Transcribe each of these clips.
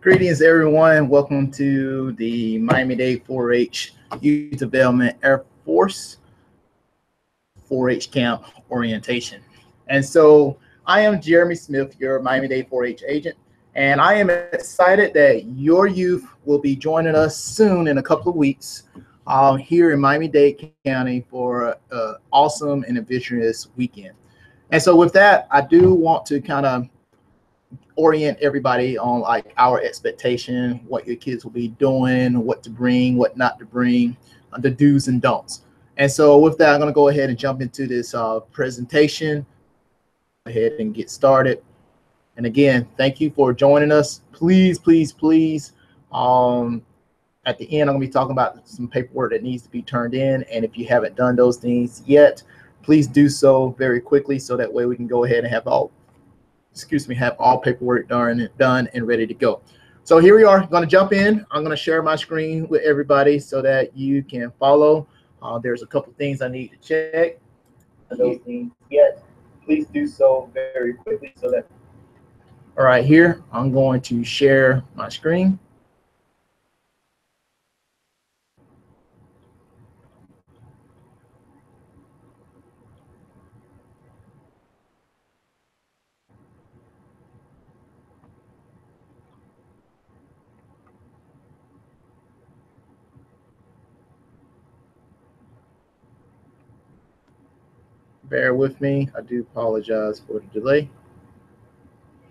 Greetings, everyone. Welcome to the Miami-Dade 4-H Youth Development Air Force 4-H Camp orientation. And so I am Jeremy Smith, your Miami-Dade 4-H agent, and I am excited that your youth will be joining us soon in a couple of weeks here in Miami-Dade County for an awesome and adventurous weekend. And so with that, I do want to kind of orient everybody on like our expectation, what your kids will be doing, what to bring, what not to bring, the do's and don'ts. And so with that, I'm going to go ahead and jump into this presentation. Go ahead and get started. And again, thank you for joining us. Please, please, please. At the end, I'm going to be talking about some paperwork that needs to be turned in. And if you haven't done those things yet, please do so very quickly so that way we can go ahead and have all paperwork done and ready to go. So here we are. I'm going to jump in. I'm going to share my screen with everybody so that you can follow. There's a couple things I need to check. Those things yet, please do so very quickly so that. All right, here I'm going to share my screen. Bear with me. I do apologize for the delay.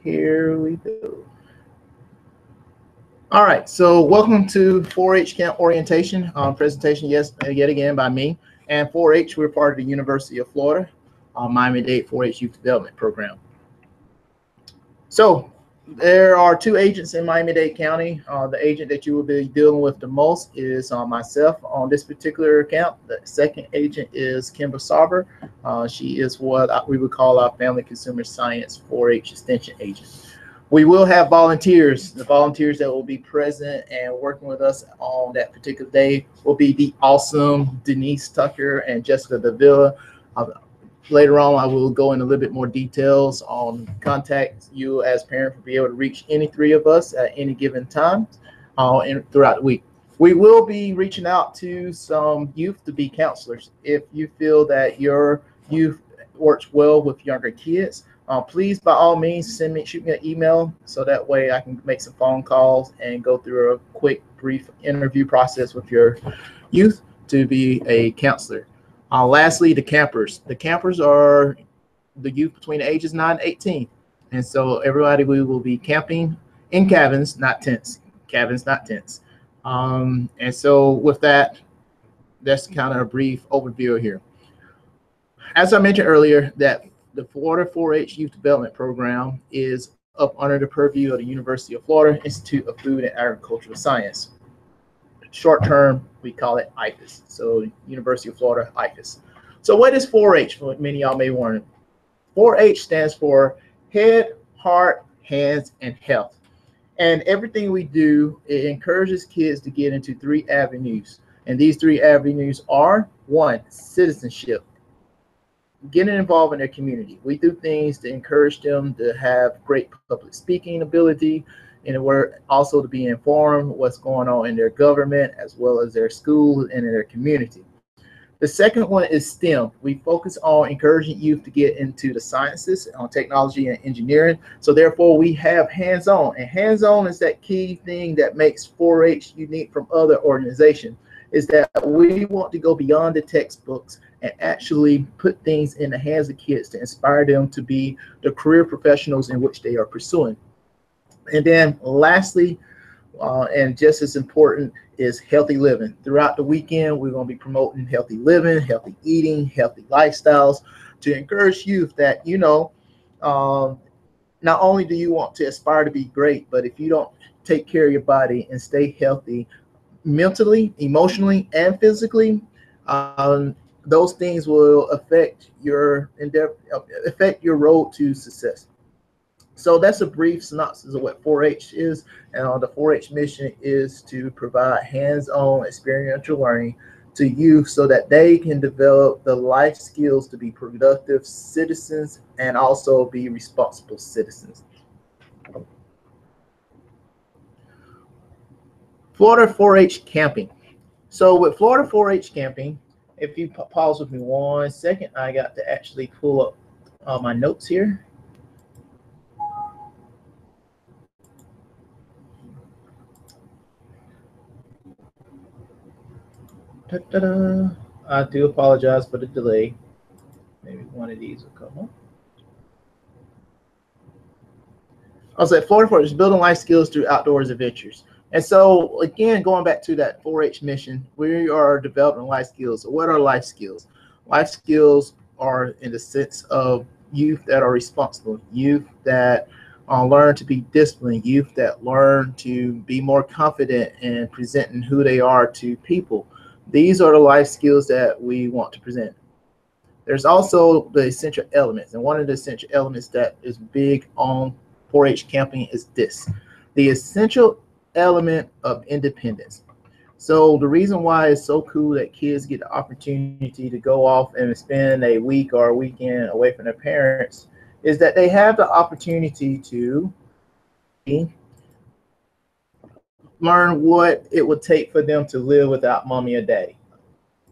Here we go. All right, so welcome to 4-H Camp Orientation presentation, yet again by me. And 4-H, we're part of the University of Florida, Miami-Dade 4-H Youth Development Program. So there are two agents in Miami-Dade County. The agent that you will be dealing with the most is myself on this particular camp. The second agent is Kimber Sauber. She is what we would call our Family Consumer Science 4-H Extension agent. We will have volunteers. The volunteers that will be present and working with us on that particular day will be the awesome Denise Tucker and Jessica Davila. Later on, I will go into a little bit more details on contact you as parents to be able to reach any three of us at any given time throughout the week. We will be reaching out to some youth to be counselors. If you feel that your youth works well with younger kids, please, by all means, shoot me an email so that way I can make some phone calls and go through a quick, brief interview process with your youth to be a counselor. Lastly, the campers. The campers are the youth between the ages 9 and 18. And so everybody, we will be camping in cabins, not tents. Cabins, not tents. And so with that, that's kind of a brief overview here. As I mentioned earlier, that the Florida 4-H Youth Development Program is up under the purview of the University of Florida Institute of Food and Agricultural Science. Short term, we call it IFAS. So University of Florida, IFAS. So what is 4-H? For many of y'all may wonder. 4-H stands for Head, Heart, Hands, and Health. And everything we do, it encourages kids to get into three avenues. And these three avenues are: one, citizenship. Getting involved in their community. We do things to encourage them to have great public speaking ability, and we're also to be informed what's going on in their government as well as their school and in their community. The second one is STEM. We focus on encouraging youth to get into the sciences, on technology and engineering. So therefore we have hands-on, and hands-on is that key thing that makes 4-H unique from other organizations, is that we want to go beyond the textbooks and actually put things in the hands of kids to inspire them to be the career professionals in which they are pursuing. And then lastly, and just as important, is healthy living. Throughout the weekend, we're going to be promoting healthy living, healthy eating, healthy lifestyles to encourage youth that, not only do you want to aspire to be great, but if you don't take care of your body and stay healthy mentally, emotionally, and physically, those things will affect your endeavor, affect your road to success. So that's a brief synopsis of what 4-H is. And the 4-H mission is to provide hands-on experiential learning to youth so that they can develop the life skills to be productive citizens and also be responsible citizens. Florida 4-H camping. So with Florida 4-H camping, if you pause with me 1 second, I got to actually pull up my notes here. Da-da-da. I do apologize for the delay. Maybe one of these will come up. I was at Florida 4-H, building life skills through outdoors adventures. And so, again, going back to that 4-H mission, we are developing life skills. So what are life skills? Life skills are in the sense of youth that are responsible, youth that learn to be disciplined, youth that learn to be more confident in presenting who they are to people. These are the life skills that we want to present. There's also the essential elements, and one of the essential elements that is big on 4-H camping is this: the essential element of independence. So the reason why it's so cool that kids get the opportunity to go off and spend a week or a weekend away from their parents is that they have the opportunity to learn what it would take for them to live without mommy or daddy.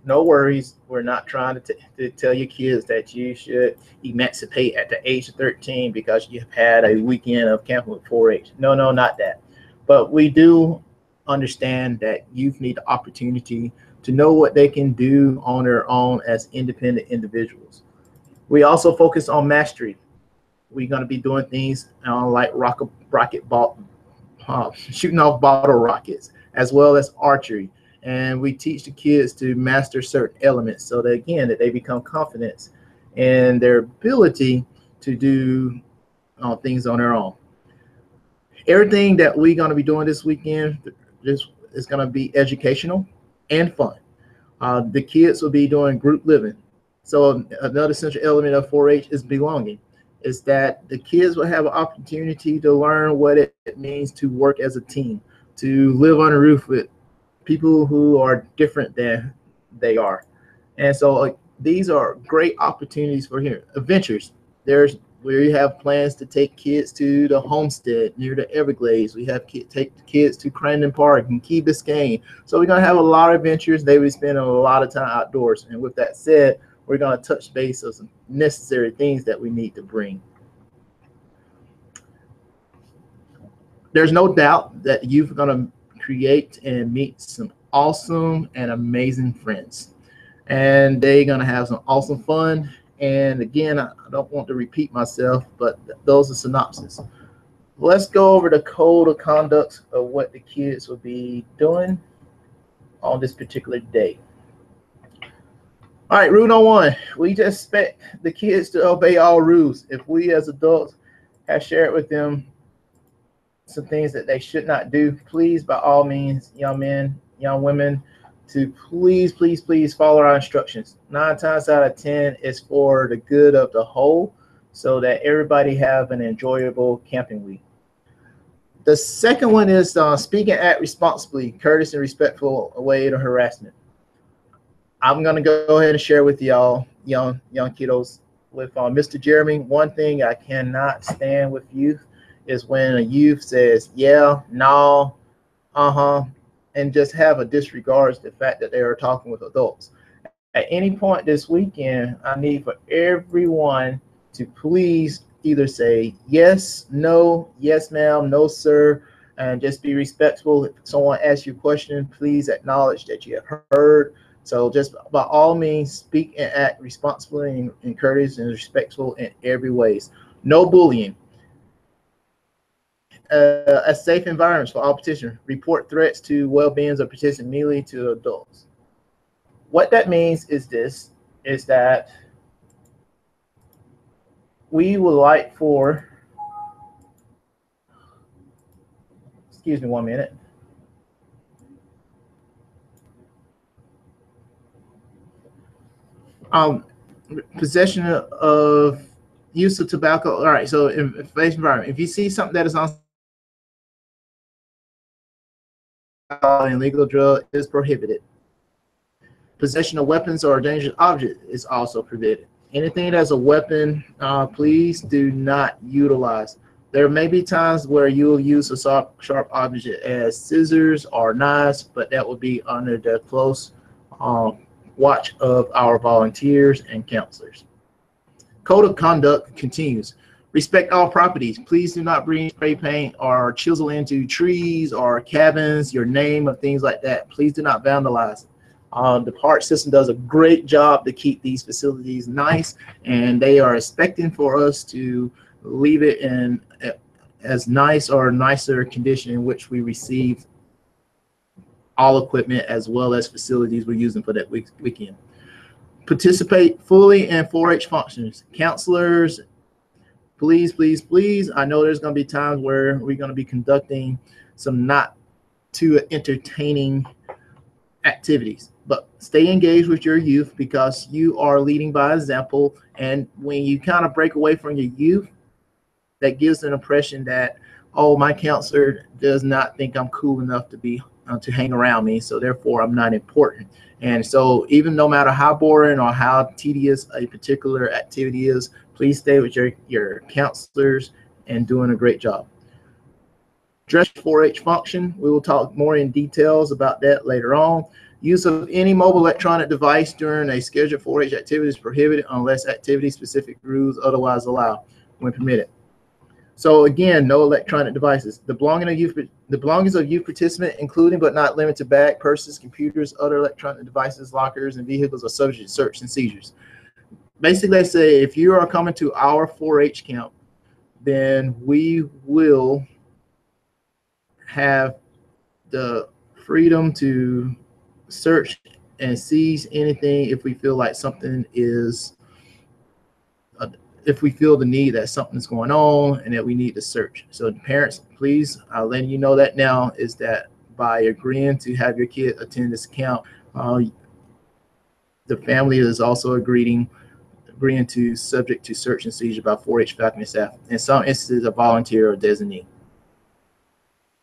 No worries. We're not trying to tell your kids that you should emancipate at the age of 13 because you've had a weekend of camping with 4-H. No, not that. But we do understand that youth need the opportunity to know what they can do on their own as independent individuals. We also focus on mastery. We're going to be doing things like rocket ball, shooting off bottle rockets, as well as archery. And we teach the kids to master certain elements so that, again, that they become confident in their ability to do things on their own. Everything that we're going to be doing this weekend is going to be educational and fun. The kids will be doing group living. So another essential element of 4-H is belonging. Is that the kids will have an opportunity to learn what it means to work as a team, to live on a roof with people who are different than they are. And so these are great opportunities for here. Adventures. We have plans to take kids to the homestead near the Everglades. We have take the kids to Crandon Park and Key Biscayne. So we're going to have a lot of adventures. They will be spending a lot of time outdoors. And with that said, we're going to touch base on some necessary things that we need to bring. There's no doubt that you're going to create and meet some awesome and amazing friends, and they're going to have some awesome fun. And again, I don't want to repeat myself, but those are synopsis. Let's go over the code of conduct of what the kids will be doing on this particular day. All right, rule number 1, we just expect the kids to obey all rules. If we as adults have shared with them some things that they should not do, please, by all means, young men, young women, to please follow our instructions. 9 times out of 10 is for the good of the whole, so that everybody have an enjoyable camping week. The second one is speak and act responsibly, courteous and respectful, away to harassment. I'm going to go ahead and share with y'all, young kiddos, with Mr. Jeremy. One thing I cannot stand with youth is when a youth says, yeah, no, and just have a disregard to the fact that they are talking with adults. At any point this weekend, I need for everyone to please either say yes, no, yes, ma'am, no, sir, and just be respectful. If someone asks you a question, please acknowledge that you have heard. So just by all means, speak and act responsibly and courteous and respectful in every ways. No bullying. A safe environment for all participants. Report threats to well-beings of participants immediately to adults. What that means is this, is that we would like for, excuse me 1 minute. Possession of use of tobacco. All right, so in safe environment, if you see something that is on illegal drug is prohibited. Possession of weapons or dangerous objects is also prohibited. Anything that's a weapon, please do not utilize. There may be times where you'll use a sharp object as scissors or knives, but that will be under the close watch of our volunteers and counselors. Code of conduct continues. Respect all properties. Please do not bring spray paint or chisel into trees or cabins, your name, or things like that. Please do not vandalize. The park system does a great job to keep these facilities nice, and they are expecting for us to leave it in as nice or nicer condition in which we receive all equipment as well as facilities we're using for that weekend. Participate fully in 4-H functions. Counselors, please, please, please. I know there's going to be times where we're going to be conducting some not too entertaining activities, but stay engaged with your youth because you are leading by example. And when you kind of break away from your youth, that gives an impression that, oh, my counselor does not think I'm cool enough to be to hang around me, so therefore I'm not important. And so even no matter how boring or how tedious a particular activity is, please stay with your counselors and doing a great job. Dress 4-H function. We will talk more in details about that later on. Use of any mobile electronic device during a scheduled 4-H activity is prohibited unless activity-specific rules otherwise allow when permitted. So again, no electronic devices. The belongings of youth participant, including but not limited to bag, purses, computers, other electronic devices, lockers, and vehicles are subject to search and seizures. Basically, I say if you are coming to our 4-H camp, then we will have the freedom to search and seize anything if we feel like something is if we feel the need that something's going on and that we need to search. So parents, please, I'll let you know that now, is that by agreeing to have your kid attend this camp, the family is also agreeing to subject to search and seizure by 4-H faculty and staff. In some instances, a volunteer or designee.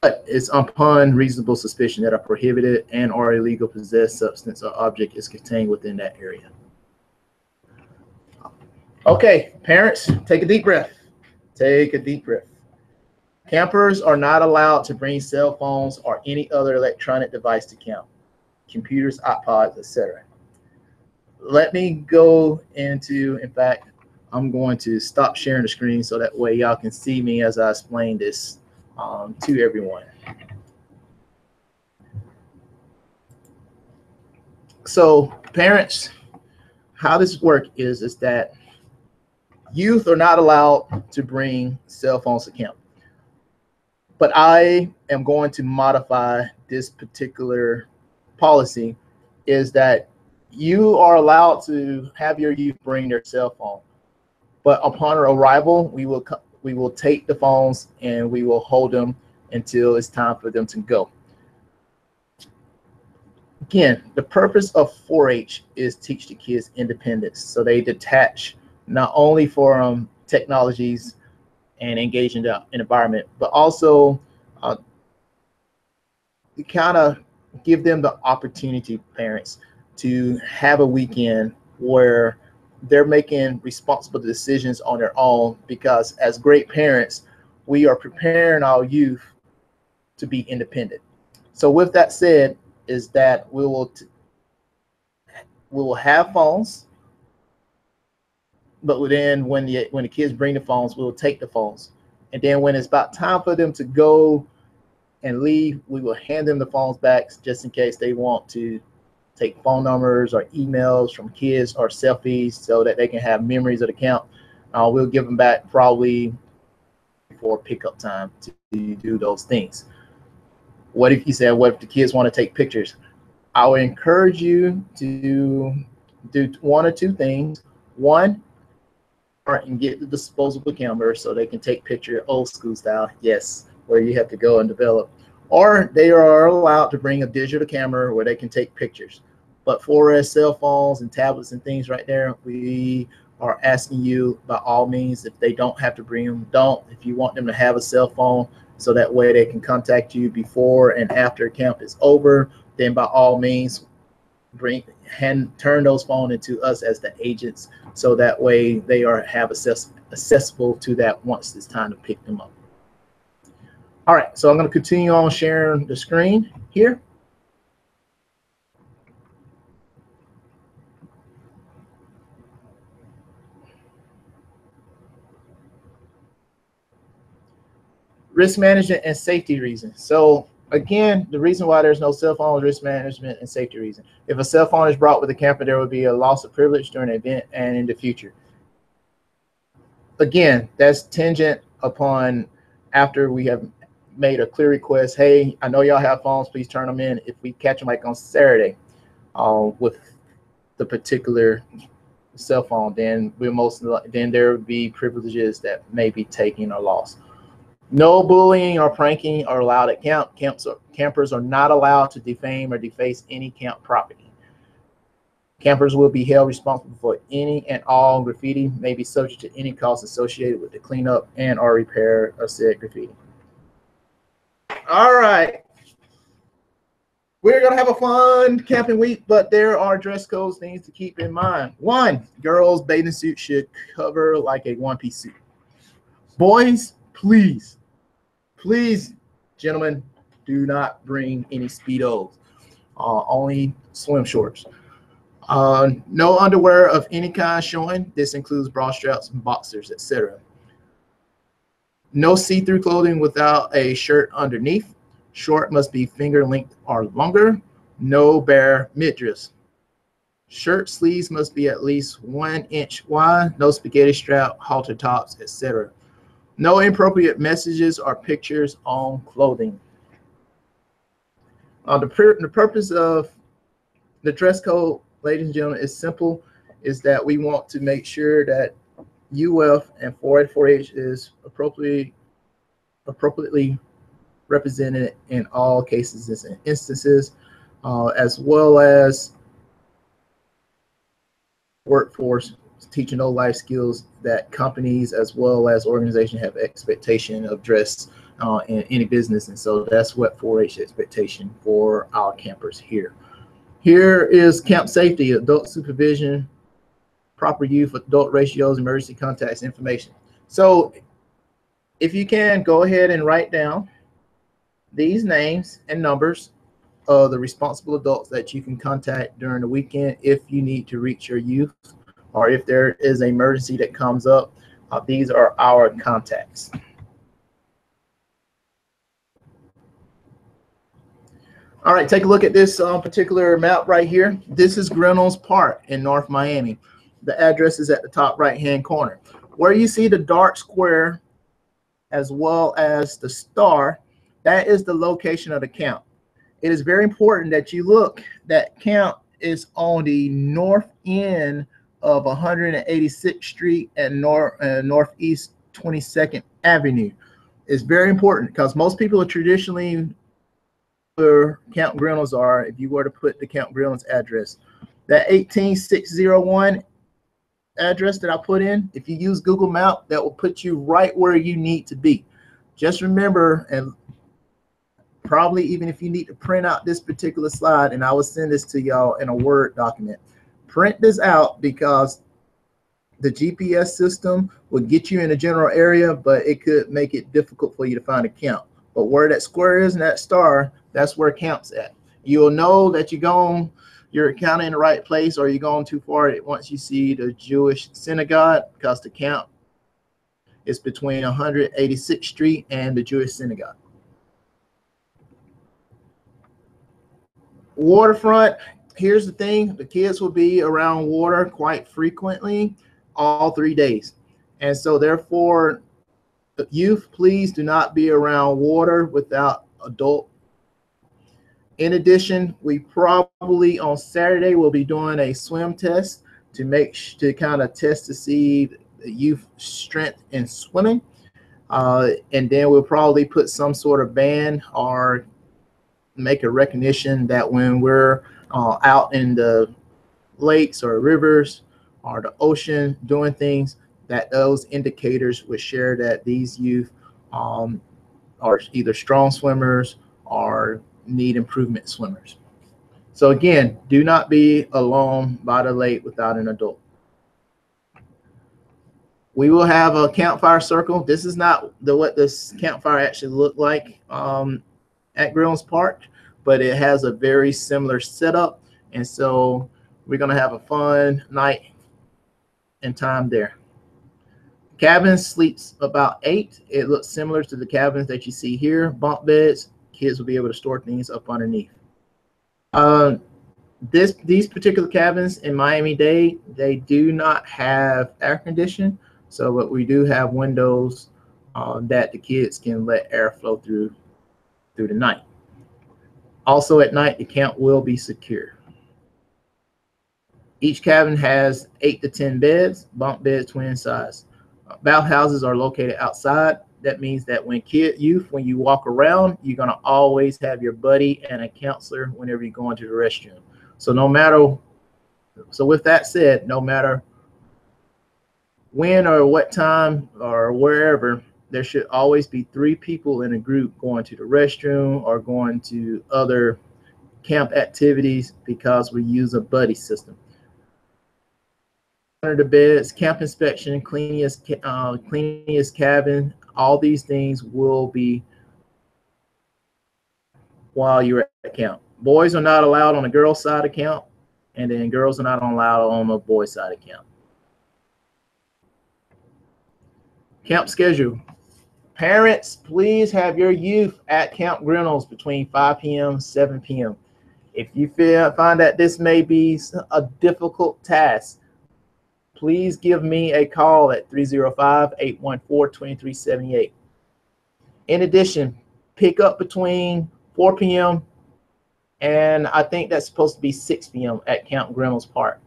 But it's upon reasonable suspicion that a prohibited and or illegal possessed substance or object is contained within that area. Okay, parents, take a deep breath. Take a deep breath. Campers are not allowed to bring cell phones or any other electronic device to camp, computers, iPods, etc. Let me go into, in fact, I'm going to stop sharing the screen so that way y'all can see me as I explain this to everyone. So parents, how this works is that youth are not allowed to bring cell phones to camp. But I am going to modify this particular policy, is that you are allowed to have your youth bring their cell phone. But upon arrival, we will take the phones and we will hold them until it's time for them to go. Again, the purpose of 4-H is teach the kids independence, so they detach not only from technologies and engage in the environment, but also kind of give them the opportunity, parents, to have a weekend where they're making responsible decisions on their own, because as great parents, we are preparing our youth to be independent. So with that said, is that we will have phones, but then when the kids bring the phones, we'll take the phones. And then when it's about time for them to go and leave, we will hand them the phones back just in case they want to take phone numbers or emails from kids or selfies so that they can have memories of the camp. We'll give them back probably before pickup time to do those things. What if you said, what if the kids want to take pictures? I would encourage you to do one or two things. One, and get the disposable camera so they can take picture old school style, yes, where you have to go and develop. Or they are allowed to bring a digital camera where they can take pictures. But for cell phones and tablets and things right there, we are asking you by all means, if they don't have to bring them, don't. If you want them to have a cell phone so that way they can contact you before and after camp is over, then by all means, turn those phones into us as the agents, so that way they are accessible to that once it's time to pick them up. All right, so I'm going to continue on sharing the screen here. Risk management and safety reasons. So again, the reason why there's no cell phone is risk management and safety reason. If a cell phone is brought with the camper, there would be a loss of privilege during an event and in the future. Again, that's tangent upon after we have made a clear request. Hey, I know y'all have phones, please turn them in. If we catch them like on Saturday with the particular cell phone, then then there would be privileges that may be taken or lost. No bullying or pranking are allowed at camp. Campers are not allowed to defame or deface any camp property. Campers will be held responsible for any and all graffiti, may be subject to any costs associated with the cleanup and or repair of said graffiti. All right. We're going to have a fun camping week, but there are dress codes things to keep in mind. 1, girls' bathing suit should cover like a one-piece suit. Boys, please, gentlemen, do not bring any Speedos. Only swim shorts. No underwear of any kind showing. This includes bra straps and boxers, etc. No see-through clothing without a shirt underneath. Short must be finger length or longer. No bare midriffs. Shirt sleeves must be at least 1 inch wide. No spaghetti strap, halter tops, etc. No inappropriate messages or pictures on clothing. The purpose of the dress code, ladies and gentlemen, is simple, is that we want to make sure that UF and 4A4H is appropriately represented in all cases and instances, as well as workforce teaching those life skills that companies as well as organizations have expectation of dress in any business. And so that's what 4H expectation for our campers here. Here is camp safety, adult supervision, proper youth, adult ratios, emergency contacts information. So if you can, go ahead and write down these names and numbers of the responsible adults that you can contact during the weekend if you need to reach your youth, or if there is an emergency that comes up. These are our contacts. All right, take a look at this particular map right here. This is Grinnell's Park in North Miami. The address is at the top right-hand corner. Where you see the dark square as well as the star, that is the location of the camp. It is very important that you look, that camp is on the north end of 186th Street and Northeast 22nd Avenue. It's very important because most people are traditionally where Camp Grinnell's are, if you were to put the Camp Grinnell's address. That 18601 address that I put in, if you use Google Map, that will put you right where you need to be. Just remember, and probably even if you need to print out this particular slide, and I will send this to y'all in a Word document, print this out because the GPS system will get you in a general area, but it could make it difficult for you to find a camp. But where that square is and that star, that's where camp's at. You'll know that you're kind of in the right place, or you're going too far once you see the Jewish synagogue, because the camp is between 186th Street and the Jewish synagogue. Waterfront, here's the thing, the kids will be around water quite frequently all 3 days. And so therefore, youth, please do not be around water without adult. In addition, we probably on Saturday will be doing a swim test to kind of test to see the youth strength in swimming. And then we'll probably put some sort of ban or make a recognition that when we're out in the lakes or rivers or the ocean doing things, that those indicators would share that these youth are either strong swimmers or need improvement swimmers. So again, do not be alone by the lake without an adult. We will have a campfire circle. This is not what this campfire actually looked like at Grills Park, but it has a very similar setup. And so we're going to have a fun night and time there. Cabin sleeps about 8. It looks similar to the cabins that you see here. Bunk beds. Kids will be able to store things up underneath. These particular cabins in Miami-Dade, they do not have air conditioning. So, but we do have windows that the kids can let air flow through the night. Also at night, the camp will be secure. Each cabin has 8 to 10 beds, bunk beds, twin size. Bathhouses are located outside. That means that when you walk around, you're going to always have your buddy and a counselor whenever you go into the restroom. So with that said, no matter when or what time or wherever, there should always be 3 people in a group going to the restroom or going to other camp activities, because we use a buddy system. Under the beds, camp inspection, cleanest cabin, all these things will be while you're at camp. Boys are not allowed on the girls' side of camp, and then girls are not allowed on the boys' side of camp. Camp schedule. Parents, please have your youth at Camp Grinnell's between 5 p.m. and 7 p.m. If you find that this may be a difficult task, please give me a call at 305-814-2378. In addition, pick up between 4 p.m. and I think that's supposed to be 6 p.m. at Camp Grinnell's Park.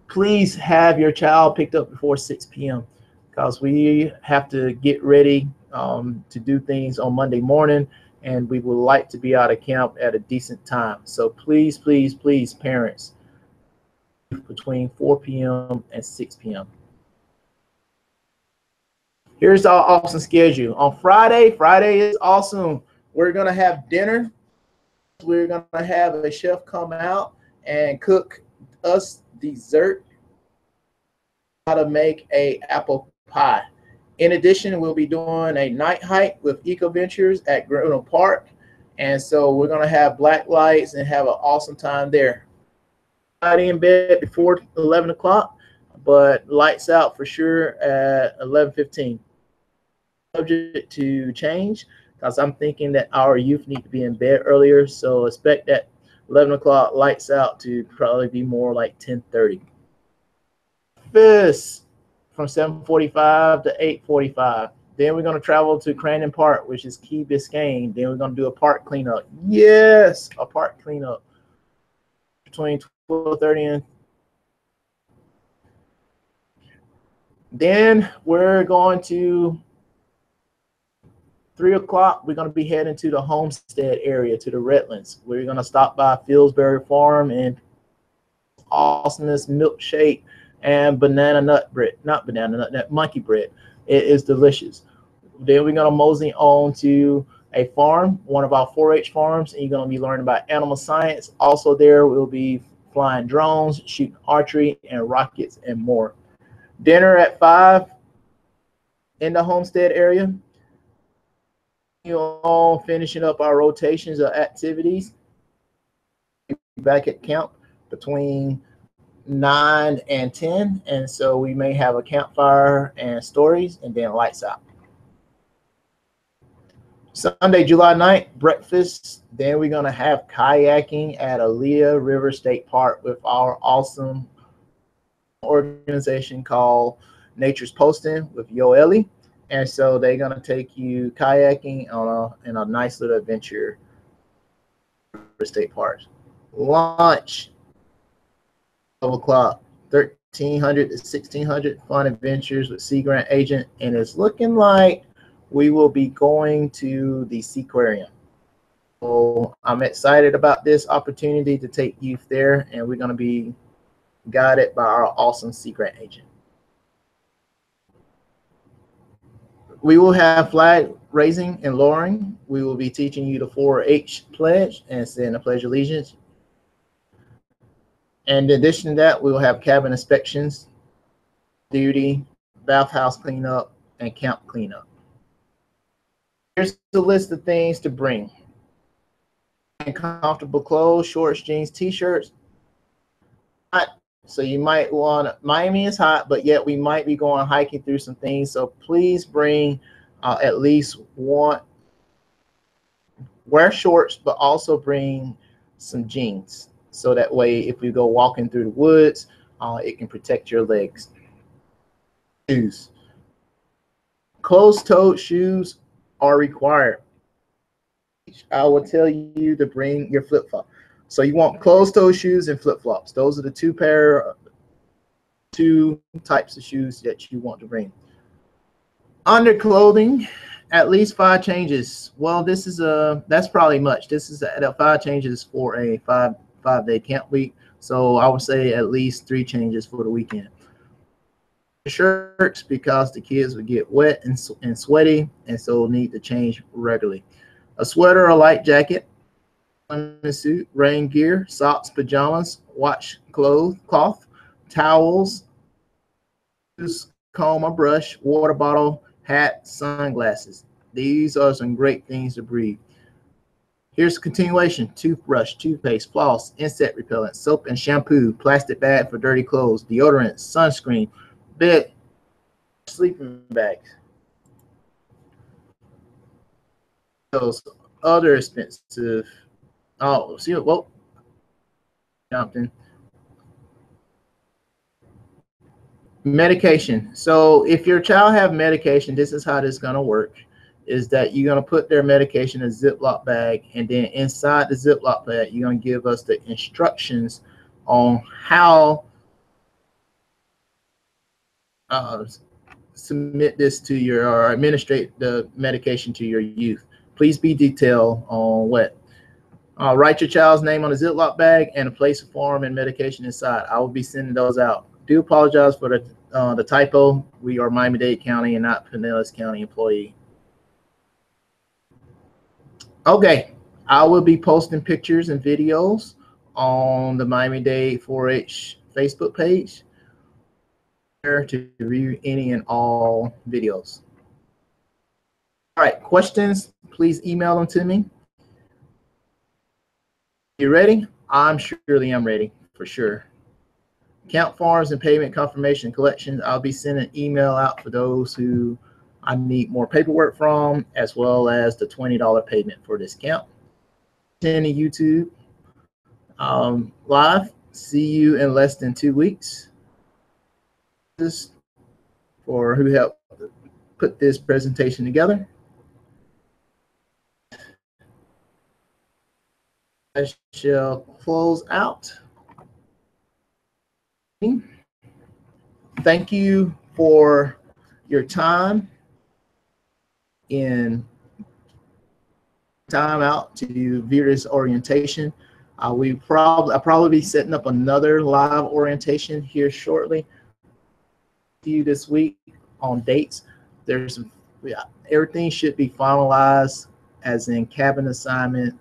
Please have your child picked up before 6 p.m. because we have to get ready to do things on Monday morning, and we would like to be out of camp at a decent time. So please, please, please, parents, between 4 p.m. and 6 p.m. Here's our awesome schedule. On Friday is awesome. We're going to have dinner. We're going to have a chef come out and cook us dessert, how to make a apple pie. In addition, we'll be doing a night hike with EcoAdventures at Grinnell Park. And so we're going to have black lights and have an awesome time there. Not in bed before 11 o'clock, but lights out for sure at 11:15. Subject to change, because I'm thinking that our youth need to be in bed earlier. So expect that 11 o'clock lights out to probably be more like 10:30. This from 7:45 to 8:45. Then we're going to travel to Crandon Park, which is Key Biscayne. Then we're going to do a park cleanup. Yes, a park cleanup between 12:30 and then we're going to 3 o'clock. We're going to be heading to the Homestead area, to the Redlands. We're going to stop by Fieldsbury Farm and awesomeness milkshake and banana nut bread, not banana nut, monkey bread. It is delicious. Then we're going to mosey on to a farm, one of our 4-H farms, and you're going to be learning about animal science. Also there we'll be flying drones, shooting archery and rockets and more. Dinner at 5 in the Homestead area. On finishing up our rotations of activities. Back at camp between 9 and 10, and so we may have a campfire and stories, and then lights out. Sunday, July 9th, breakfast. Then we're going to have kayaking at Aaliyah River State Park with our awesome organization called Nature's Posting with Yoeli. And so they're going to take you kayaking in a nice little adventure for State Park. Lunch, 12 o'clock, 1,300 to 1,600 fun adventures with Sea Grant Agent. And it's looking like we will be going to the Seaquarium. So I'm excited about this opportunity to take youth there, and we're going to be guided by our awesome Sea Grant Agent. We will have flag raising and lowering. We will be teaching you the 4-H pledge and saying the Pledge of Allegiance. And in addition to that, we will have cabin inspections duty, bathhouse cleanup, and camp cleanup. Here's the list of things to bring. Comfortable clothes, shorts, jeans, t-shirts. So you might want, Miami is hot, but yet we might be going hiking through some things. So please bring at least one, wear shorts, but also bring some jeans. So that way, if we go walking through the woods, it can protect your legs. Shoes. Closed-toed shoes are required. I will tell you to bring your flip-flop. So you want closed-toe shoes and flip-flops. Those are the two types of shoes that you want to bring. Underclothing, at least 5 changes. Well, this is that's probably much. This is 5 changes for a five-day camp week. So I would say at least 3 changes for the weekend. Shirts, because the kids would get wet and sweaty, and so need to change regularly. A sweater or light jacket, suit, rain gear, socks, pajamas, cloth, towels, comb or brush, water bottle, hat, sunglasses. These are some great things to bring. Here's a continuation: toothbrush, toothpaste, floss, insect repellent, soap and shampoo, plastic bag for dirty clothes, deodorant, sunscreen, bed, sleeping bags. Those other expensive. Oh, see what? Well, something. Medication. So if your child have medication, this is how this is going to work. Is that you're going to put their medication in a Ziploc bag, and then inside the Ziploc bag, you're going to give us the instructions on how submit this to your, or administrate the medication to your youth. Please be detailed on what. Write your child's name on a Ziploc bag and place a form and medication inside. I will be sending those out. Do apologize for the typo. We are Miami-Dade County and not Pinellas County employee. Okay, I will be posting pictures and videos on the Miami-Dade 4-H Facebook page to review any and all videos. All right, questions, please email them to me. You ready? I'm ready for sure. Camp forms and payment confirmation collections. I'll be sending an email out for those who I need more paperwork from, as well as the $20 payment for this camp. Attending YouTube live. See you in less than 2 weeks. For who helped put this presentation together. I shall close out. Thank you for your time out to view this orientation. I'll probably be setting up another live orientation here shortly. See you this week on dates. Everything should be finalized, as in cabin assignment,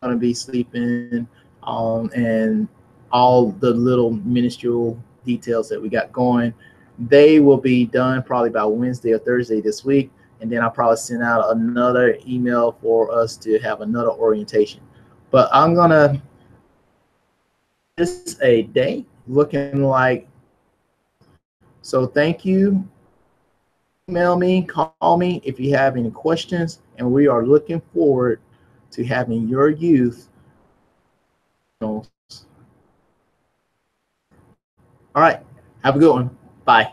going to be sleeping, and all the little minuscule details that we got going. They will be done probably by Wednesday or Thursday this week, and then I'll probably send out another email for us to have another orientation. But I'm gonna this a day looking like. So thank you. Email me, call me if you have any questions, and we are looking forward to having your youth. All right, have a good one. Bye.